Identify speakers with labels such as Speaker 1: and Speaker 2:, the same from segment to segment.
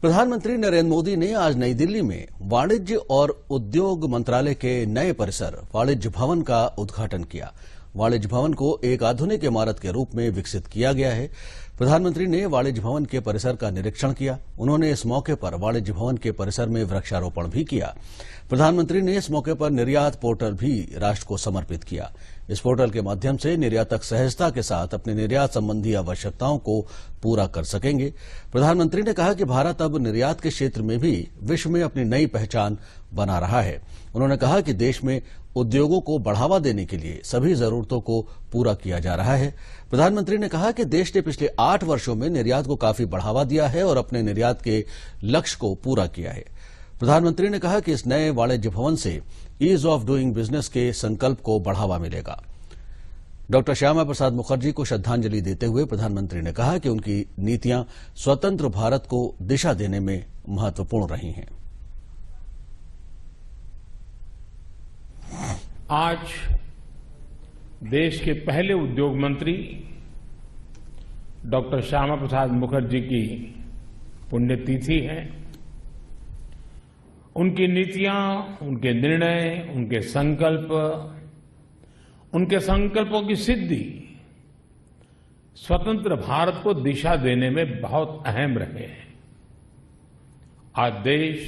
Speaker 1: प्रधानमंत्री नरेंद्र मोदी ने आज नई दिल्ली में वाणिज्य और उद्योग मंत्रालय के नए परिसर वाणिज्य भवन का उद्घाटन किया। वाणिज्य भवन को एक आधुनिक इमारत के रूप में विकसित किया गया है। प्रधानमंत्री ने वाणिज्य भवन के परिसर का निरीक्षण किया। उन्होंने इस मौके पर वाणिज्य भवन के परिसर में वृक्षारोपण भी किया। प्रधानमंत्री ने इस मौके पर निर्यात पोर्टल भी राष्ट्र को समर्पित किया। इस पोर्टल के माध्यम से निर्यातक सहजता के साथ अपने निर्यात संबंधी आवश्यकताओं को पूरा कर सकेंगे। प्रधानमंत्री ने कहा कि भारत अब निर्यात के क्षेत्र में भी विश्व में अपनी नई पहचान बना रहा है। उन्होंने कहा कि देश में उद्योगों को बढ़ावा देने के लिए सभी जरूरतों को पूरा किया जा रहा है। प्रधानमंत्री ने कहा कि देश ने पिछले 8 वर्षों में निर्यात को काफी बढ़ावा दिया है और अपने निर्यात के लक्ष्य को पूरा किया है। प्रधानमंत्री ने कहा कि इस नए वाणिज्य भवन से ईज ऑफ डूइंग बिजनेस के संकल्प को बढ़ावा मिलेगा। डॉक्टर श्यामा प्रसाद मुखर्जी को श्रद्धांजलि देते हुए प्रधानमंत्री ने कहा कि उनकी नीतियां स्वतंत्र भारत को दिशा देने में महत्वपूर्ण रही हैं।
Speaker 2: आज देश के पहले उद्योग मंत्री डॉक्टर श्यामा प्रसाद मुखर्जी की पुण्यतिथि है। उनकी नीतियां, उनके निर्णय, उनके संकल्पों की सिद्धि स्वतंत्र भारत को दिशा देने में बहुत अहम रहे हैं। आज देश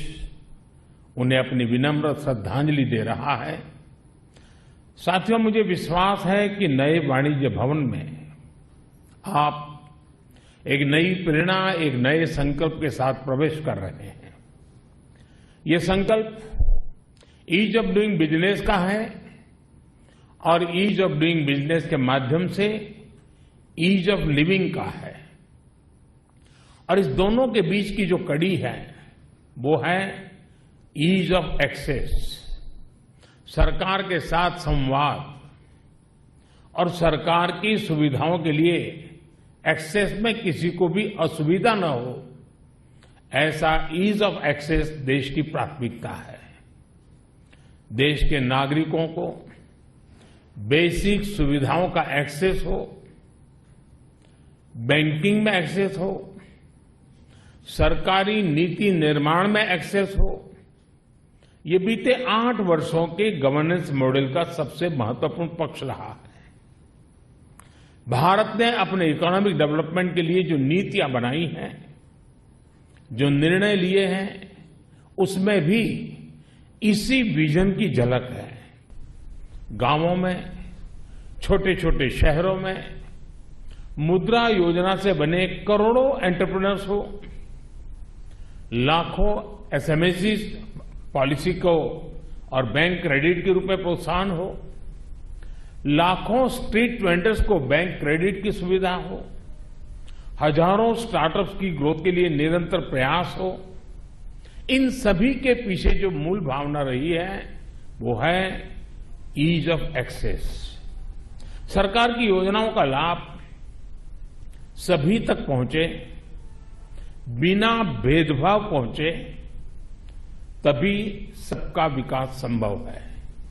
Speaker 2: उन्हें अपनी विनम्र श्रद्धांजलि दे रहा है। साथियों, मुझे विश्वास है कि नए वाणिज्य भवन में आप एक नई प्रेरणा, एक नए संकल्प के साथ प्रवेश कर रहे हैं। ये संकल्प ईज ऑफ डूइंग बिजनेस का है और ईज ऑफ डूइंग बिजनेस के माध्यम से ईज ऑफ लिविंग का है। और इस दोनों के बीच की जो कड़ी है वो है ईज ऑफ एक्सेस। सरकार के साथ संवाद और सरकार की सुविधाओं के लिए एक्सेस में किसी को भी असुविधा न हो, ऐसा ईज ऑफ एक्सेस देश की प्राथमिकता है। देश के नागरिकों को बेसिक सुविधाओं का एक्सेस हो, बैंकिंग में एक्सेस हो, सरकारी नीति निर्माण में एक्सेस हो। ये बीते 8 वर्षों के गवर्नेंस मॉडल का सबसे महत्वपूर्ण पक्ष रहा है। भारत ने अपने इकोनॉमिक डेवलपमेंट के लिए जो नीतियां बनाई हैं, जो निर्णय लिए हैं, उसमें भी इसी विजन की झलक है। गांवों में, छोटे छोटे शहरों में मुद्रा योजना से बने करोड़ों एंटरप्रेन्योर्स हो, लाखों एसएमएसीज पॉलिसी को और बैंक क्रेडिट के रूप में प्रोत्साहन हो, लाखों स्ट्रीट वेंडर्स को बैंक क्रेडिट की सुविधा हो, हजारों स्टार्टअप्स की ग्रोथ के लिए निरंतर प्रयास हो। इन सभी के पीछे जो मूल भावना रही है वो है ईज ऑफ एक्सेस। सरकार की योजनाओं का लाभ सभी तक पहुंचे, बिना भेदभाव पहुंचे, तभी सबका विकास संभव है।